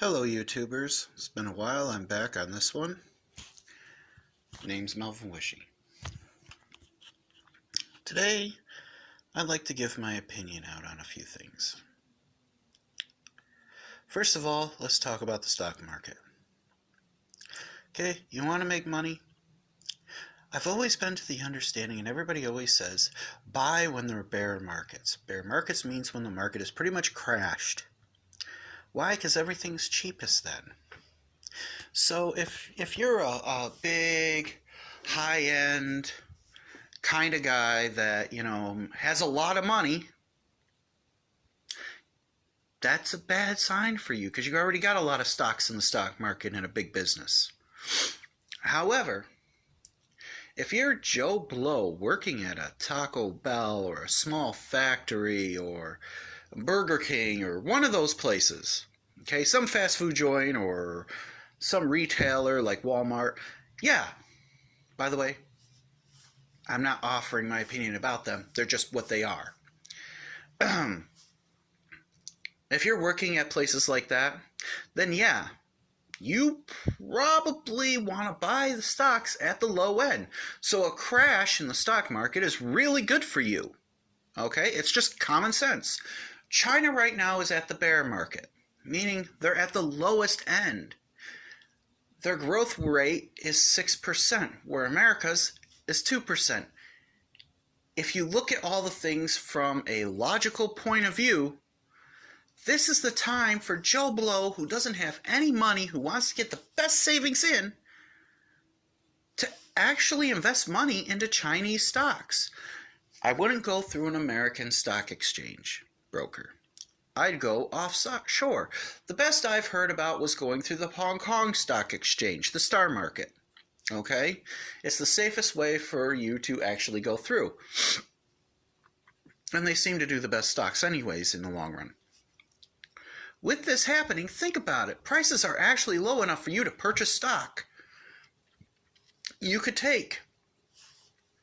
Hello YouTubers, it's been a while, I'm back on this one. Name's Melvin Wishy. Today, I'd like to give my opinion out on a few things. First of all, let's talk about the stock market. Okay, you want to make money? I've always been to the understanding, and everybody always says, buy when there are bear markets. Bear markets means when the market is pretty much crashed. Why? Because everything's cheapest then. So if you're a big, high-end kind of guy that, has a lot of money, that's a bad sign for you because you already got a lot of stocks in the stock market and a big business. However, if you're Joe Blow working at a Taco Bell or a small factory or Burger King or one of those places, okay, some fast food joint or some retailer like Walmart, yeah, by the way, I'm not offering my opinion about them. They're just what they are. If you're working at places like that, then yeah, you probably want to buy the stocks at the low end. So a crash in the stock market is really good for you. Okay? It's just common sense. China right now is at the bear market, meaning they're at the lowest end. Their growth rate is 6%, where America's is 2%. If you look at all the things from a logical point of view, this is the time for Joe Blow, who doesn't have any money, who wants to get the best savings in, to actually invest money into Chinese stocks. I wouldn't go through an American stock exchange broker. I'd go offshore. The best I've heard about was going through the Hong Kong Stock Exchange, the Star Market. Okay? It's the safest way for you to actually go through. And they seem to do the best stocks anyways in the long run. With this happening, think about it. Prices are actually low enough for you to purchase stock. You could take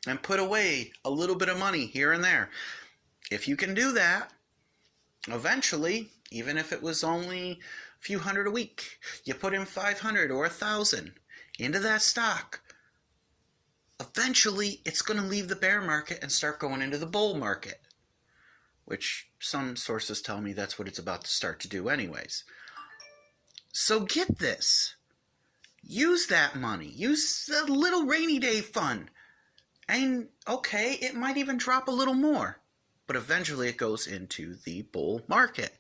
and put away a little bit of money here and there. If you can do that, eventually, even if it was only a few hundred a week, you put in 500 or 1,000 into that stock. Eventually, it's going to leave the bear market and start going into the bull market, which some sources tell me that's what it's about to start to do anyways. So get this. Use that money. Use the little rainy day fund. And okay, it might even drop a little more. But eventually it goes into the bull market.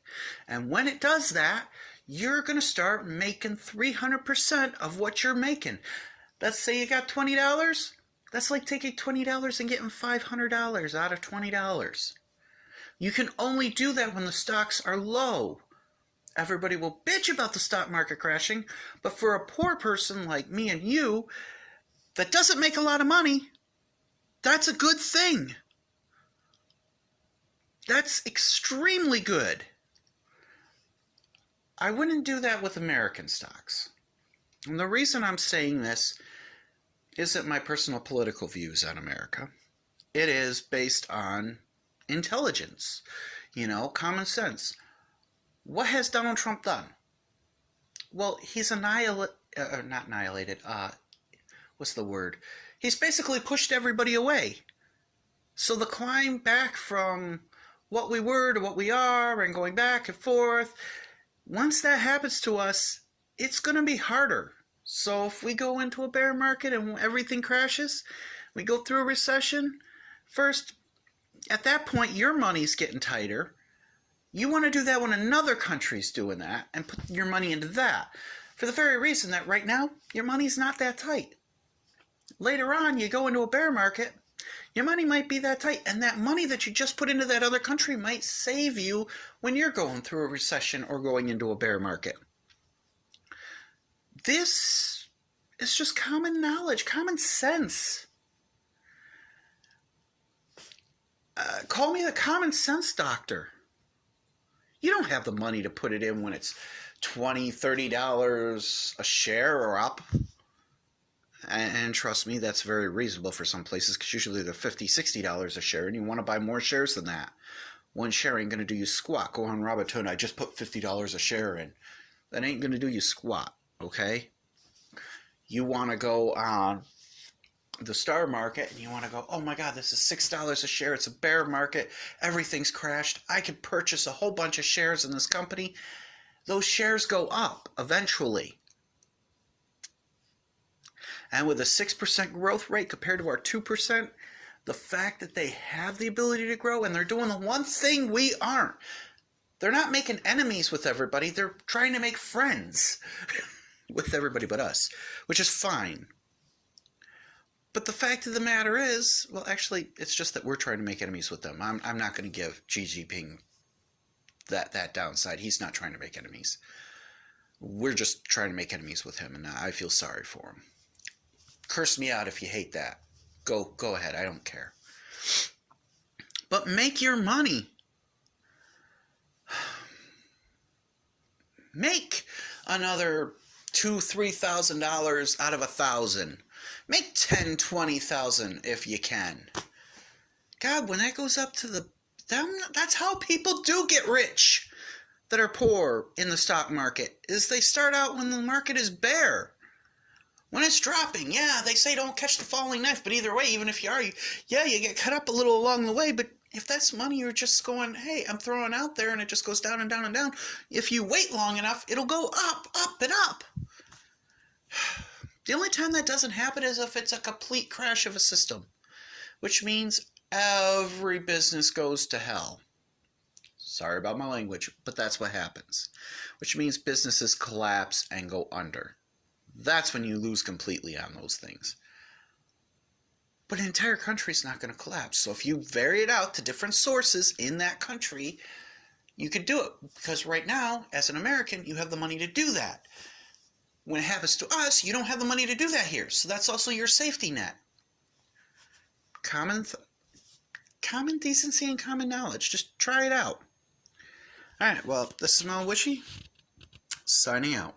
And when it does that, you're going to start making 300% of what you're making. Let's say you got $20. That's like taking $20 and getting $500 out of $20. You can only do that when the stocks are low. Everybody will bitch about the stock market crashing, but for a poor person like me and you that doesn't make a lot of money, that's a good thing. That's extremely good. I wouldn't do that with American stocks. And the reason I'm saying this isn't my personal political views on America. It is based on intelligence, common sense. What has Donald Trump done? Well, he's not annihilated, what's the word? He's basically pushed everybody away. So the climb back from what we were to what we are and going back and forth, once that happens to us, it's going to be harder. So if we go into a bear market and everything crashes, we go through a recession, first, at that point, your money's getting tighter. You want to do that when another country's doing that and put your money into that. For the very reason that right now, your money's not that tight. Later on, you go into a bear market, your money might be that tight, and that money that you just put into that other country might save you when you're going through a recession or going into a bear market. This is just common knowledge, common sense. Call me the common sense doctor. You don't have the money to put it in when it's $20, $30 a share or up. And trust me, that's very reasonable for some places because usually they're $50, $60 a share, and you want to buy more shares than that. One share ain't going to do you squat. Go on Robinhood, I just put $50 a share in. that ain't going to do you squat, okay? You want to go on the star market and you want to go, oh my God, this is $6 a share. It's a bear market. Everything's crashed. I could purchase a whole bunch of shares in this company. Those shares go up eventually. And with a 6% growth rate compared to our 2%, the fact that they have the ability to grow and they're doing the one thing we aren't. They're not making enemies with everybody. They're trying to make friends with everybody but us, which is fine. But the fact of the matter is, well, actually, it's just that we're trying to make enemies with them. I'm not going to give Xi Jinping that downside. He's not trying to make enemies. We're just trying to make enemies with him, and I feel sorry for him. Curse me out if you hate that. Go ahead. I don't care. But make your money. Make another $2,000-$3,000 out of $1,000. Make $10,000, $20,000 if you can. God, when that goes up to that's how people do get rich that are poor in the stock market, is they start out when the market is bare. When it's dropping, yeah, they say don't catch the falling knife, but either way, even if you are, you get cut up a little along the way, but if that's money you're just going, hey, I'm throwing out there and it just goes down and down and down, if you wait long enough, it'll go up, up, and up. The only time that doesn't happen is if it's a complete crash of a system, which means every business goes to hell. Sorry about my language, but that's what happens. Which means businesses collapse and go under. That's when you lose completely on those things. But an entire country is not going to collapse. So if you vary it out to different sources in that country, you could do it. Because right now, as an American, you have the money to do that. When it happens to us, you don't have the money to do that here. So that's also your safety net. Common decency and common knowledge. Just try it out. All right, well, this is Mel Wishy, signing out.